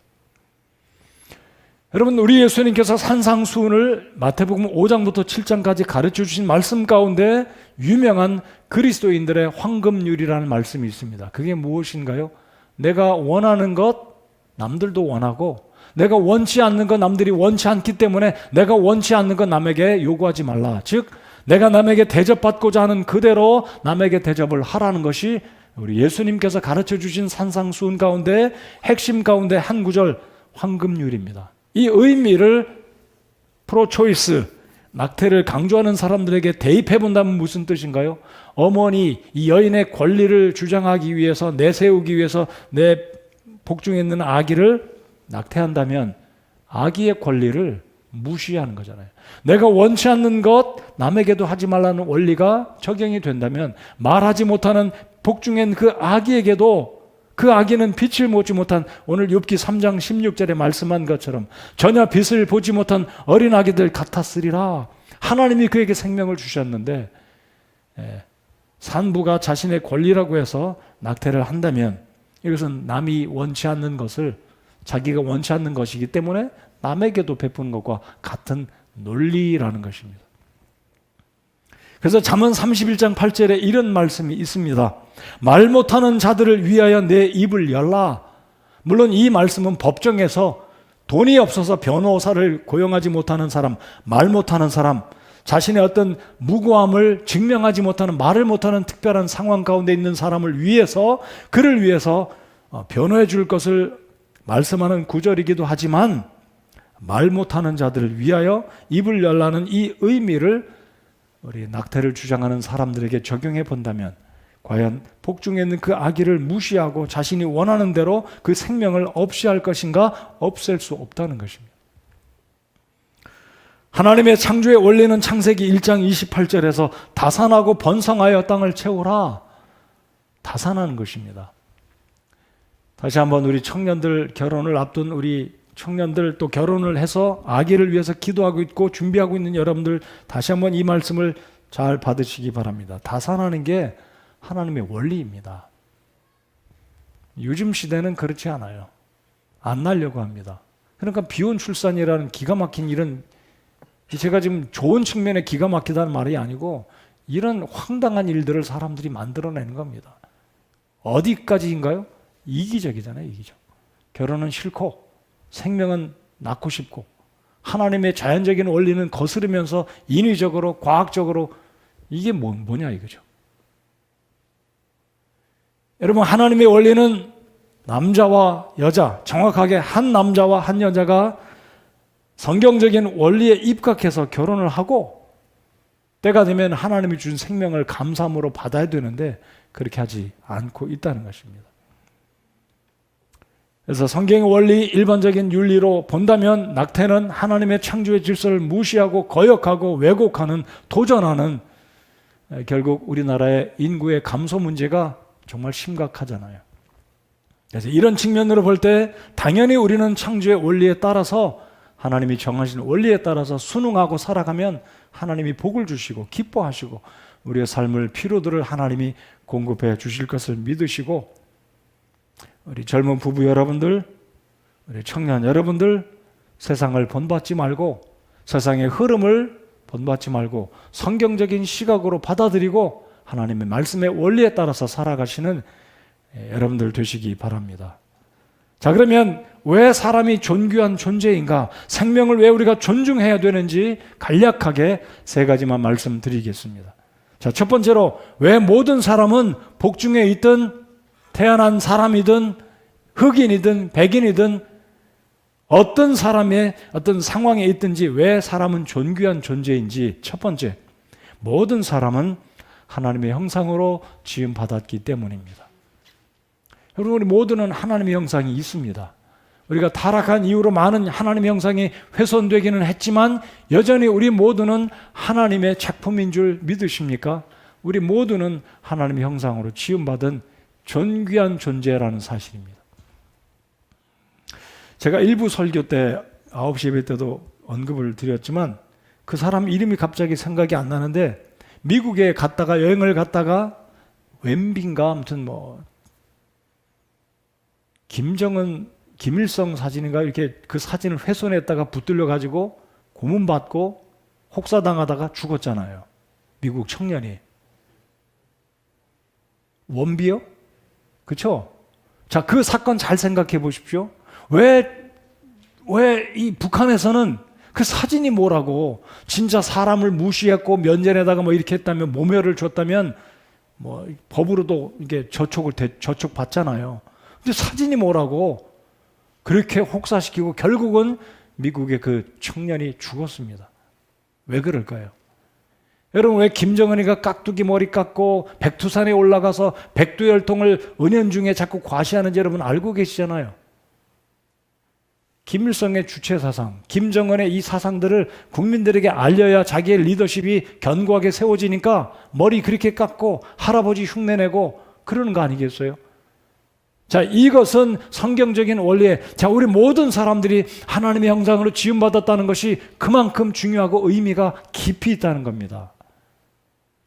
여러분, 우리 예수님께서 산상수훈을 마태복음 5장부터 7장까지 가르쳐 주신 말씀 가운데 유명한 그리스도인들의 황금률이라는 말씀이 있습니다. 그게 무엇인가요? 내가 원하는 것 남들도 원하고 내가 원치 않는 것 남들이 원치 않기 때문에 내가 원치 않는 것 남에게 요구하지 말라. 즉 내가 남에게 대접받고자 하는 그대로 남에게 대접을 하라는 것이 우리 예수님께서 가르쳐 주신 산상수훈 가운데 핵심 가운데 한 구절 황금률입니다. 이 의미를 프로초이스, 낙태를 강조하는 사람들에게 대입해 본다면 무슨 뜻인가요? 어머니, 이 여인의 권리를 주장하기 위해서 내세우기 위해서 내 복중에 있는 아기를 낙태한다면 아기의 권리를 무시하는 거잖아요. 내가 원치 않는 것 남에게도 하지 말라는 원리가 적용이 된다면 말하지 못하는 복중에 있는 그 아기에게도 그 아기는 빛을 보지 못한 오늘 욥기 3장 16절에 말씀한 것처럼 전혀 빛을 보지 못한 어린 아기들 같았으리라. 하나님이 그에게 생명을 주셨는데 산부가 자신의 권리라고 해서 낙태를 한다면 이것은 남이 원치 않는 것을 자기가 원치 않는 것이기 때문에 남에게도 베푸는 것과 같은 논리라는 것입니다. 그래서 잠언 31장 8절에 이런 말씀이 있습니다. 말 못하는 자들을 위하여 내 입을 열라. 물론 이 말씀은 법정에서 돈이 없어서 변호사를 고용하지 못하는 사람, 말 못하는 사람, 자신의 어떤 무고함을 증명하지 못하는, 말을 못하는 특별한 상황 가운데 있는 사람을 위해서, 그를 위해서 변호해 줄 것을 말씀하는 구절이기도 하지만 말 못하는 자들을 위하여 입을 열라는 이 의미를 우리 낙태를 주장하는 사람들에게 적용해 본다면 과연 복중에 있는 그 아기를 무시하고 자신이 원하는 대로 그 생명을 없이 할 것인가? 없앨 수 없다는 것입니다. 하나님의 창조의 원리는 창세기 1장 28절에서 다산하고 번성하여 땅을 채우라. 다산하는 것입니다. 다시 한번 우리 청년들 결혼을 앞둔 우리 청년들 또 결혼을 해서 아기를 위해서 기도하고 있고 준비하고 있는 여러분들 다시 한번 이 말씀을 잘 받으시기 바랍니다. 다산하는 게 하나님의 원리입니다. 요즘 시대는 그렇지 않아요. 안 낳으려고 합니다. 그러니까 비혼 출산이라는 기가 막힌 이런, 제가 지금 좋은 측면에 기가 막히다는 말이 아니고 이런 황당한 일들을 사람들이 만들어내는 겁니다. 어디까지인가요? 이기적이잖아요. 이기적. 결혼은 싫고 생명은 낳고 싶고 하나님의 자연적인 원리는 거스르면서 인위적으로 과학적으로 이게 뭐냐 이거죠. 여러분, 하나님의 원리는 남자와 여자, 정확하게 한 남자와 한 여자가 성경적인 원리에 입각해서 결혼을 하고 때가 되면 하나님이 준 생명을 감사함으로 받아야 되는데 그렇게 하지 않고 있다는 것입니다. 그래서 성경의 원리, 일반적인 윤리로 본다면 낙태는 하나님의 창조의 질서를 무시하고 거역하고 왜곡하는, 도전하는, 결국 우리나라의 인구의 감소 문제가 정말 심각하잖아요. 그래서 이런 측면으로 볼 때 당연히 우리는 창조의 원리에 따라서 하나님이 정하신 원리에 따라서 순응하고 살아가면 하나님이 복을 주시고 기뻐하시고 우리의 삶을 필요들을 하나님이 공급해 주실 것을 믿으시고, 우리 젊은 부부 여러분들, 우리 청년 여러분들, 세상을 본받지 말고 세상의 흐름을 본받지 말고 성경적인 시각으로 받아들이고 하나님의 말씀의 원리에 따라서 살아가시는 여러분들 되시기 바랍니다. 자, 그러면 왜 사람이 존귀한 존재인가? 생명을 왜 우리가 존중해야 되는지 간략하게 세 가지만 말씀드리겠습니다. 자, 첫 번째로 왜 모든 사람은 복중에 있든 태어난 사람이든 흑인이든 백인이든 어떤 사람의 어떤 상황에 있든지 왜 사람은 존귀한 존재인지. 첫 번째, 모든 사람은 하나님의 형상으로 지음받았기 때문입니다. 여러분, 우리 모두는 하나님의 형상이 있습니다. 우리가 타락한 이후로 많은 하나님의 형상이 훼손되기는 했지만 여전히 우리 모두는 하나님의 작품인 줄 믿으십니까? 우리 모두는 하나님의 형상으로 지음받은 존귀한 존재라는 사실입니다. 제가 일부 설교 때 9시 예배 때도 언급을 드렸지만 그 사람 이름이 갑자기 생각이 안 나는데, 미국에 갔다가 여행을 갔다가 웬빈가 아무튼 김일성 사진인가 이렇게 그 사진을 훼손했다가 붙들려 가지고 고문받고 혹사당하다가 죽었잖아요. 미국 청년이. 원비요? 그렇죠? 자, 그 사건 잘 생각해 보십시오. 왜 이 북한에서는 그 사진이 뭐라고, 진짜 사람을 무시했고 면전에다가 이렇게 했다면, 모멸을 줬다면 법으로도 이게 저촉 받잖아요. 근데 사진이 뭐라고 그렇게 혹사시키고 결국은 미국의 그 청년이 죽었습니다. 왜 그럴까요? 여러분, 왜 김정은이가 깍두기 머리 깎고 백두산에 올라가서 백두혈통을 은연중에 자꾸 과시하는지 여러분 알고 계시잖아요. 김일성의 주체 사상, 김정은의 이 사상들을 국민들에게 알려야 자기의 리더십이 견고하게 세워지니까 머리 그렇게 깎고 할아버지 흉내내고 그러는 거 아니겠어요? 자, 이것은 성경적인 원리에, 자, 우리 모든 사람들이 하나님의 형상으로 지음받았다는 것이 그만큼 중요하고 의미가 깊이 있다는 겁니다.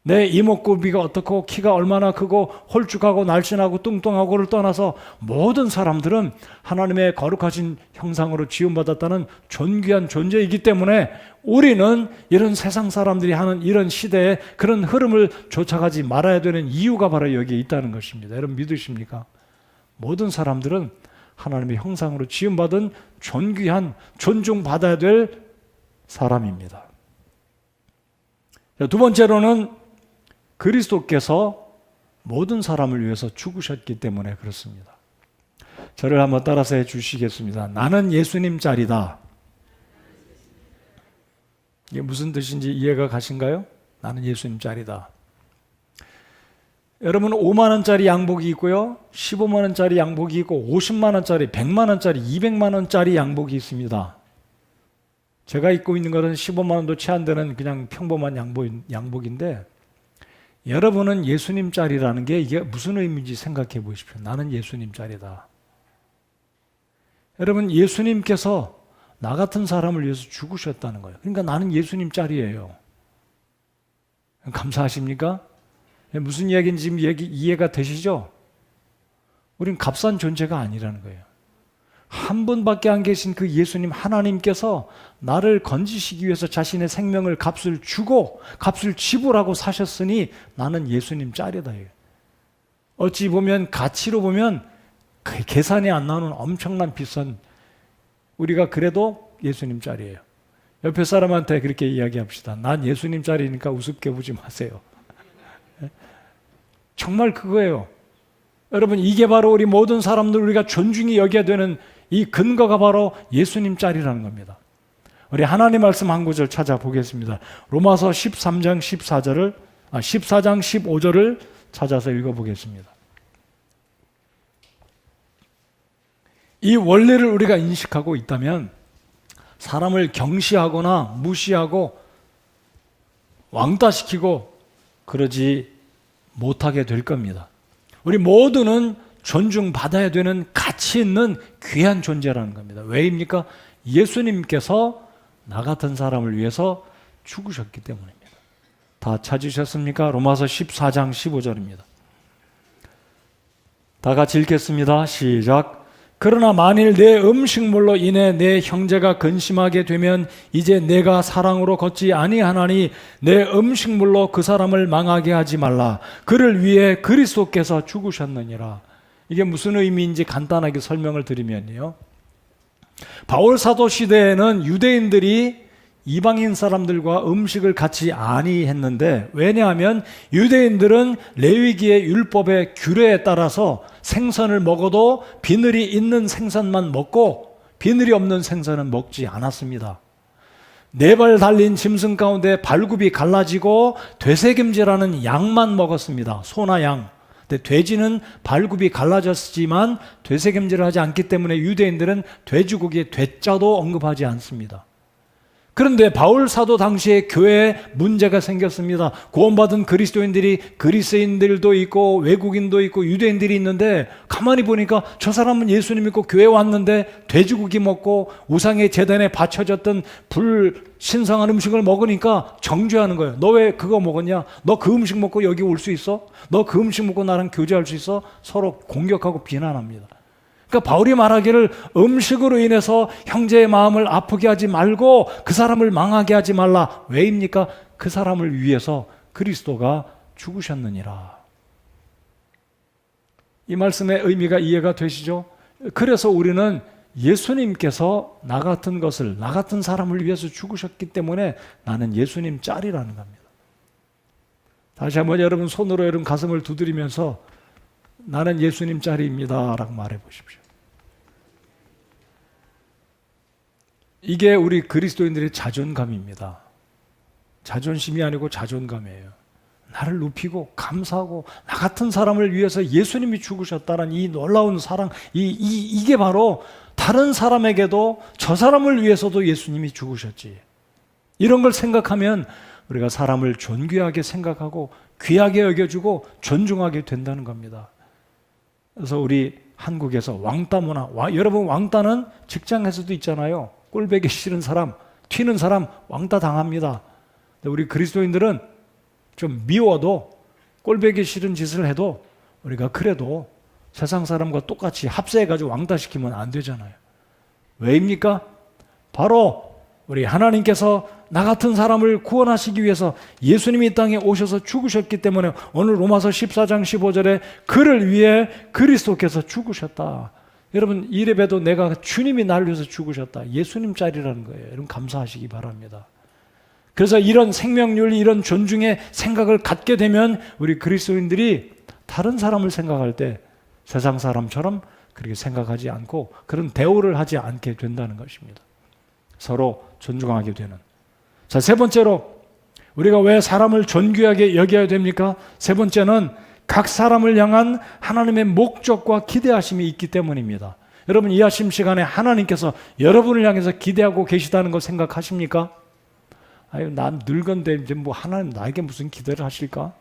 내 이목구비가 어떻고 키가 얼마나 크고 홀쭉하고 날씬하고 뚱뚱하고를 떠나서 모든 사람들은 하나님의 거룩하신 형상으로 지음받았다는 존귀한 존재이기 때문에 우리는 이런 세상 사람들이 하는 이런 시대에 그런 흐름을 쫓아가지 말아야 되는 이유가 바로 여기에 있다는 것입니다. 여러분 믿으십니까? 모든 사람들은 하나님의 형상으로 지음받은 존귀한, 존중받아야 될 사람입니다. 두 번째로는 그리스도께서 모든 사람을 위해서 죽으셨기 때문에 그렇습니다. 저를 한번 따라서 해 주시겠습니다. 나는 예수님 짤이다. 이게 무슨 뜻인지 이해가 가신가요? 나는 예수님 짤이다. 여러분, 5만 원짜리 양복이 있고요, 15만 원짜리 양복이 있고 50만 원짜리, 100만 원짜리, 200만 원짜리 양복이 있습니다. 제가 입고 있는 것은 15만 원도 채 안 되는 그냥 평범한 양복인데, 여러분은 예수님 짤이라는 게 이게 무슨 의미인지 생각해 보십시오. 나는 예수님 짤이다. 여러분, 예수님께서 나 같은 사람을 위해서 죽으셨다는 거예요. 그러니까 나는 예수님 짤이에요. 감사하십니까? 무슨 이야기인지 지금 이해가 되시죠? 우린 값싼 존재가 아니라는 거예요. 한 분밖에 안 계신 그 예수님 하나님께서 나를 건지시기 위해서 자신의 생명을 값을 주고 값을 지불하고 사셨으니 나는 예수님 짤이다. 어찌 보면 가치로 보면 계산이 안 나오는 엄청난 비싼, 우리가 그래도 예수님 짤이에요. 옆에 사람한테 그렇게 이야기합시다. 난 예수님 짤이니까 우습게 보지 마세요. 정말 그거예요. 여러분, 이게 바로 우리 모든 사람들 우리가 존중이 여겨야 되는 이 근거가 바로 예수님 짤이라는 겁니다. 우리 하나님 말씀 한 구절 찾아보겠습니다. 로마서 13장 14장 15절을 찾아서 읽어보겠습니다. 이 원리를 우리가 인식하고 있다면 사람을 경시하거나 무시하고 왕따시키고 그러지 못하게 될 겁니다. 우리 모두는 존중받아야 되는 가치 있는 귀한 존재라는 겁니다. 왜입니까? 예수님께서 나 같은 사람을 위해서 죽으셨기 때문입니다. 다 찾으셨습니까? 로마서 14장 15절입니다. 다 같이 읽겠습니다. 시작. 그러나 만일 내 음식물로 인해 내 형제가 근심하게 되면 이제 내가 사랑으로 걷지 아니하나니 내 음식물로 그 사람을 망하게 하지 말라. 그를 위해 그리스도께서 죽으셨느니라. 이게 무슨 의미인지 간단하게 설명을 드리면요. 바울 사도 시대에는 유대인들이 이방인 사람들과 음식을 같이 아니했는데, 왜냐하면 유대인들은 레위기의 율법의 규례에 따라서 생선을 먹어도 비늘이 있는 생선만 먹고 비늘이 없는 생선은 먹지 않았습니다. 4발 달린 짐승 가운데 발굽이 갈라지고 되새김질하는 양만 먹었습니다. 소나 양. 근데 돼지는 발굽이 갈라졌지만 되새김질을 하지 않기 때문에 유대인들은 돼지고기에 돼자도 언급하지 않습니다. 그런데 바울 사도 당시에 교회에 문제가 생겼습니다. 구원받은 그리스도인들이 그리스인들도 있고 외국인도 있고 유대인들이 있는데 가만히 보니까 저 사람은 예수님 믿고 교회 왔는데 돼지고기 먹고 우상의 제단에 바쳐졌던 불신성한 음식을 먹으니까 정죄하는 거예요. 너 왜 그거 먹었냐? 너 그 음식 먹고 여기 올 수 있어? 너 그 음식 먹고 나랑 교제할 수 있어? 서로 공격하고 비난합니다. 그러니까 바울이 말하기를 음식으로 인해서 형제의 마음을 아프게 하지 말고 그 사람을 망하게 하지 말라. 왜입니까? 그 사람을 위해서 그리스도가 죽으셨느니라. 이 말씀의 의미가 이해가 되시죠? 그래서 우리는 예수님께서 나 같은 것을, 나 같은 사람을 위해서 죽으셨기 때문에 나는 예수님 짤이라는 겁니다. 다시 한번 여러분 손으로 여러분 가슴을 두드리면서 나는 예수님 짤입니다 라고 말해 보십시오. 이게 우리 그리스도인들의 자존감입니다. 자존심이 아니고 자존감이에요. 나를 높이고 감사하고 나 같은 사람을 위해서 예수님이 죽으셨다는 이 놀라운 사랑, 이게 바로 다른 사람에게도 저 사람을 위해서도 예수님이 죽으셨지. 이런 걸 생각하면 우리가 사람을 존귀하게 생각하고 귀하게 여겨주고 존중하게 된다는 겁니다. 그래서 우리 한국에서 왕따 문화, 여러분 왕따는 직장에서도 있잖아요. 꼴보기 싫은 사람, 튀는 사람 왕따 당합니다. 근데 우리 그리스도인들은 좀 미워도 꼴보기 싫은 짓을 해도 우리가 그래도 세상 사람과 똑같이 합세해가지고 왕따시키면 안 되잖아요. 왜입니까? 바로 우리 하나님께서 나 같은 사람을 구원하시기 위해서 예수님이 이 땅에 오셔서 죽으셨기 때문에 오늘 로마서 14장 15절에 그를 위해 그리스도께서 죽으셨다. 여러분 이래봬도 내가 주님이 나를 위해서 죽으셨다. 예수님 짤이라는 거예요. 여러분 감사하시기 바랍니다. 그래서 이런 생명률, 이런 존중의 생각을 갖게 되면 우리 그리스도인들이 다른 사람을 생각할 때 세상 사람처럼 그렇게 생각하지 않고 그런 대우를 하지 않게 된다는 것입니다. 서로 존중하게 되는. 자, 세 번째로 우리가 왜 사람을 존귀하게 여겨야 됩니까? 세 번째는 각 사람을 향한 하나님의 목적과 기대하심이 있기 때문입니다. 여러분 이 아침 시간에 하나님께서 여러분을 향해서 기대하고 계시다는 거 생각하십니까? 아유, 난 늙은데 이제 뭐 하나님 나에게 무슨 기대를 하실까?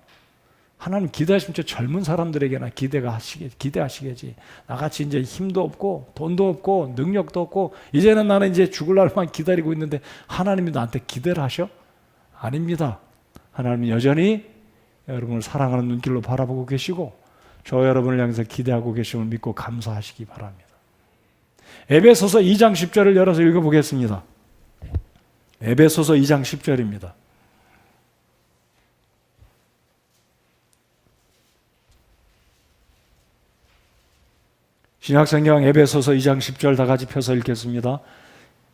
하나님 기대하시면 저 젊은 사람들에게나 기대하시겠지. 나같이 이제 힘도 없고 돈도 없고 능력도 없고 이제는 나는 이제 죽을 날만 기다리고 있는데 하나님이 나한테 기대를 하셔? 아닙니다. 하나님은 여전히 여러분을 사랑하는 눈길로 바라보고 계시고 저 여러분을 향해서 기대하고 계심을 믿고 감사하시기 바랍니다. 에베소서 2장 10절을 열어서 읽어보겠습니다. 에베소서 2장 10절입니다. 신약성경 에베소서 2장 10절 다 같이 펴서 읽겠습니다.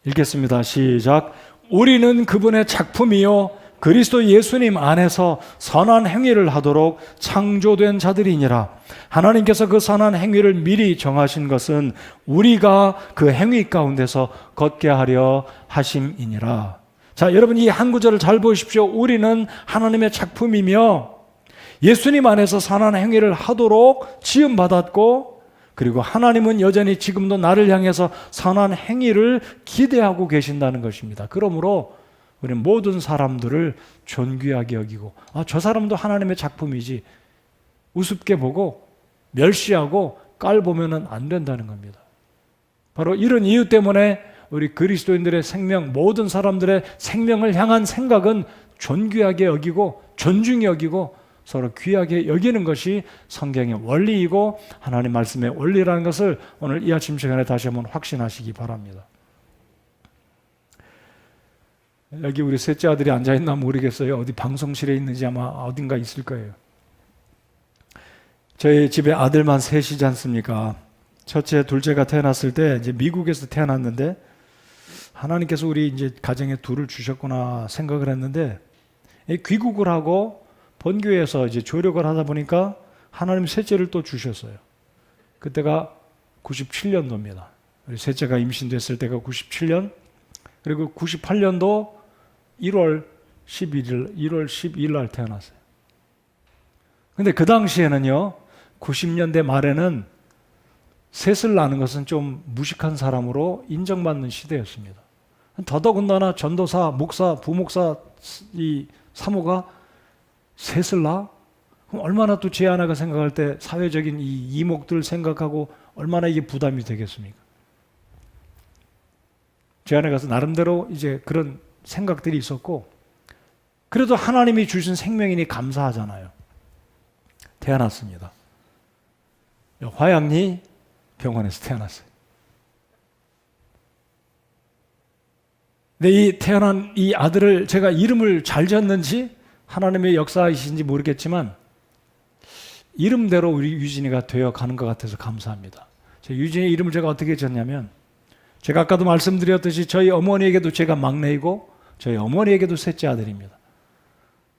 읽겠습니다. 시작. 우리는 그분의 작품이요 그리스도 예수님 안에서 선한 행위를 하도록 창조된 자들이니라. 하나님께서 그 선한 행위를 미리 정하신 것은 우리가 그 행위 가운데서 걷게 하려 하심이니라. 자, 여러분 이 한 구절을 잘 보십시오. 우리는 하나님의 작품이며 예수님 안에서 선한 행위를 하도록 지음받았고, 그리고 하나님은 여전히 지금도 나를 향해서 선한 행위를 기대하고 계신다는 것입니다. 그러므로 우리는 모든 사람들을 존귀하게 여기고, 저 사람도 하나님의 작품이지, 우습게 보고 멸시하고 깔보면 안 된다는 겁니다. 바로 이런 이유 때문에 우리 그리스도인들의 생명, 모든 사람들의 생명을 향한 생각은 존귀하게 여기고 존중히 여기고 서로 귀하게 여기는 것이 성경의 원리이고 하나님 말씀의 원리라는 것을 오늘 이 아침 시간에 다시 한번 확신하시기 바랍니다. 여기 우리 셋째 아들이 앉아있나 모르겠어요. 어디 방송실에 있는지 아마 어딘가 있을 거예요. 저희 집에 아들만 셋이지 않습니까? 첫째, 둘째가 태어났을 때 이제 미국에서 태어났는데 하나님께서 우리 이제 가정에 둘을 주셨구나 생각을 했는데, 귀국을 하고 본교회에서 이제 조력을 하다 보니까 하나님 셋째를 또 주셨어요. 그때가 97년도입니다. 우리 셋째가 임신됐을 때가 97년, 그리고 98년도 1월 12일 날 태어났어요. 근데 그 당시에는요, 90년대 말에는 셋을 낳는 것은 좀 무식한 사람으로 인정받는 시대였습니다. 더더군다나 전도사, 목사, 부목사, 이 사모가 셋을 낳아? 그럼 얼마나 또 제 하나가 생각할 때 사회적인 이 이목들 생각하고 얼마나 이게 부담이 되겠습니까? 제 안에 가서 나름대로 이제 그런 생각들이 있었고, 그래도 하나님이 주신 생명이니 감사하잖아요. 태어났습니다. 화양리 병원에서 태어났어요. 근데 이 태어난 이 아들을 제가 이름을 잘 지었는지 하나님의 역사이신지 모르겠지만 이름대로 우리 유진이가 되어 가는 것 같아서 감사합니다. 제 유진의 이름을 제가 어떻게 지었냐면, 제가 아까도 말씀드렸듯이 저희 어머니에게도 제가 막내이고 저희 어머니에게도 셋째 아들입니다.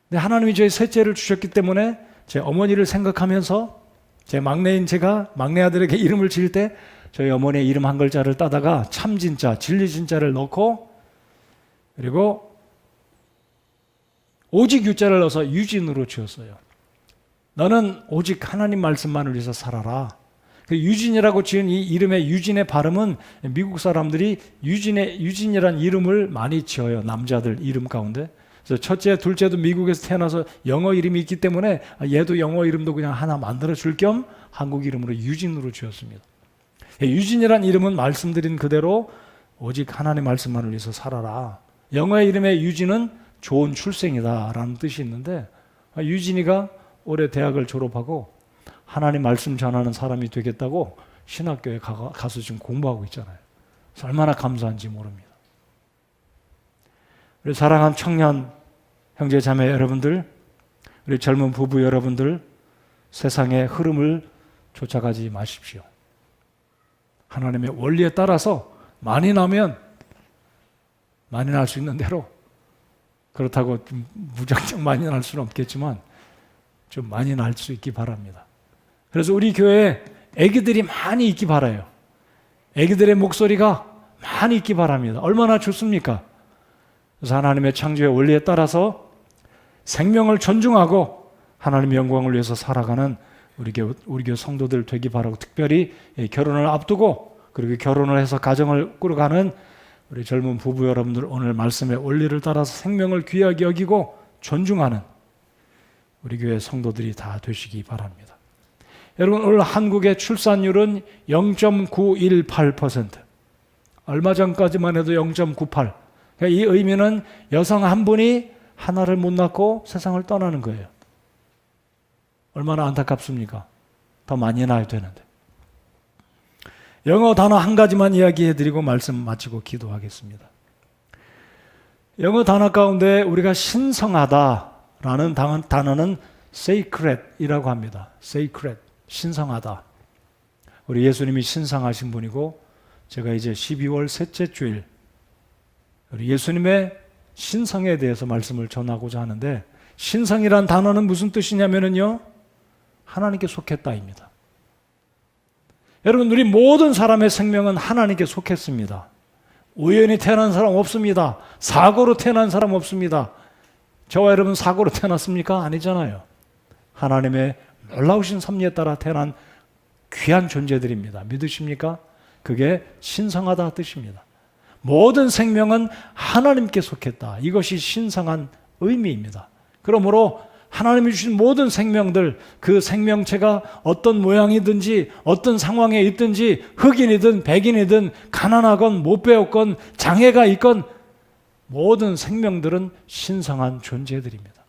근데 하나님이 저희 셋째를 주셨기 때문에 제 어머니를 생각하면서 제 막내인 제가 막내 아들에게 이름을 지을 때 저희 어머니의 이름 한 글자를 따다가 참진자, 진리진자를 넣고, 그리고 오직 유자를 넣어서 유진으로 지었어요. 너는 오직 하나님 말씀만을 위해서 살아라. 유진이라고 지은 이 이름의 유진의 발음은 미국 사람들이 유진이란 이름을 많이 지어요. 남자들 이름 가운데. 그래서 첫째, 둘째도 미국에서 태어나서 영어 이름이 있기 때문에 얘도 영어 이름도 그냥 하나 만들어 줄 겸 한국 이름으로 유진으로 지었습니다. 유진이란 이름은 말씀드린 그대로 오직 하나님 말씀만을 위해서 살아라. 영어의 이름의 유진은 좋은 출생이다라는 뜻이 있는데, 유진이가 올해 대학을 졸업하고 하나님 말씀 전하는 사람이 되겠다고 신학교에 가서 지금 공부하고 있잖아요. 그래서 얼마나 감사한지 모릅니다. 우리 사랑하는 청년 형제 자매 여러분들, 우리 젊은 부부 여러분들, 세상의 흐름을 쫓아가지 마십시오. 하나님의 원리에 따라서 많이 나면 많이 날 수 있는 대로, 그렇다고 좀 무작정 많이 날 수는 없겠지만 좀 많이 날 수 있기 바랍니다. 그래서 우리 교회에 애기들이 많이 있기 바라요. 애기들의 목소리가 많이 있기 바랍니다. 얼마나 좋습니까? 그래서 하나님의 창조의 원리에 따라서 생명을 존중하고 하나님의 영광을 위해서 살아가는 우리 교회 성도들 되기 바라고, 특별히 결혼을 앞두고 그리고 결혼을 해서 가정을 꾸려가는 우리 젊은 부부 여러분들, 오늘 말씀의 원리를 따라서 생명을 귀하게 여기고 존중하는 우리 교회 성도들이 다 되시기 바랍니다. 여러분, 오늘 한국의 출산율은 0.918%. 얼마 전까지만 해도 0.98. 이 의미는 여성 한 분이 하나를 못 낳고 세상을 떠나는 거예요. 얼마나 안타깝습니까? 더 많이 낳아야 되는데. 영어 단어 한 가지만 이야기해드리고 말씀 마치고 기도하겠습니다. 영어 단어 가운데 우리가 신성하다라는 단어는 sacred이라고 합니다. sacred, 신성하다. 우리 예수님이 신성하신 분이고 제가 이제 12월 셋째 주일 우리 예수님의 신성에 대해서 말씀을 전하고자 하는데 신성이란 단어는 무슨 뜻이냐면요 하나님께 속했다입니다. 여러분 우리 모든 사람의 생명은 하나님께 속했습니다. 우연히 태어난 사람 없습니다. 사고로 태어난 사람 없습니다. 저와 여러분 사고로 태어났습니까? 아니잖아요. 하나님의 놀라우신 섭리에 따라 태어난 귀한 존재들입니다. 믿으십니까? 그게 신성하다 뜻입니다. 모든 생명은 하나님께 속했다. 이것이 신성한 의미입니다. 그러므로 하나님이 주신 모든 생명들, 그 생명체가 어떤 모양이든지 어떤 상황에 있든지 흑인이든 백인이든 가난하건 못 배웠건 장애가 있건 모든 생명들은 신성한 존재들입니다.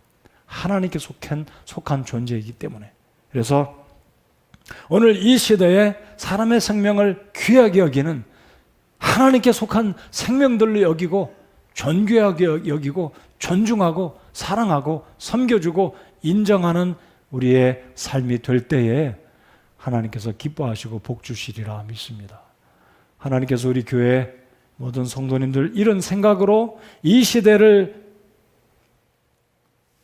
하나님께 속한 존재이기 때문에. 그래서 오늘 이 시대에 사람의 생명을 귀하게 여기는 하나님께 속한 생명들로 여기고 존귀하게 여기고 존중하고 사랑하고 섬겨주고 인정하는 우리의 삶이 될 때에 하나님께서 기뻐하시고 복 주시리라 믿습니다. 하나님께서 우리 교회 모든 성도님들 이런 생각으로 이 시대를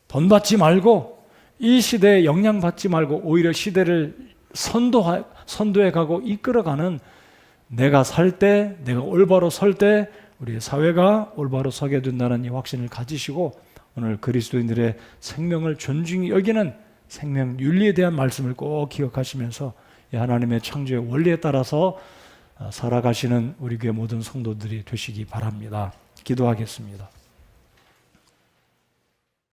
돈받지 말고 이 시대에 영향받지 말고 오히려 시대를 선도해 가고 이끌어가는 내가 살 때, 내가 올바로 설 때 우리 사회가 올바로 서게 된다는 이 확신을 가지시고 오늘 그리스도인들의 생명을 존중히 여기는 생명 윤리에 대한 말씀을 꼭 기억하시면서 이 하나님의 창조의 원리에 따라서 살아가시는 우리 교회 모든 성도들이 되시기 바랍니다. 기도하겠습니다.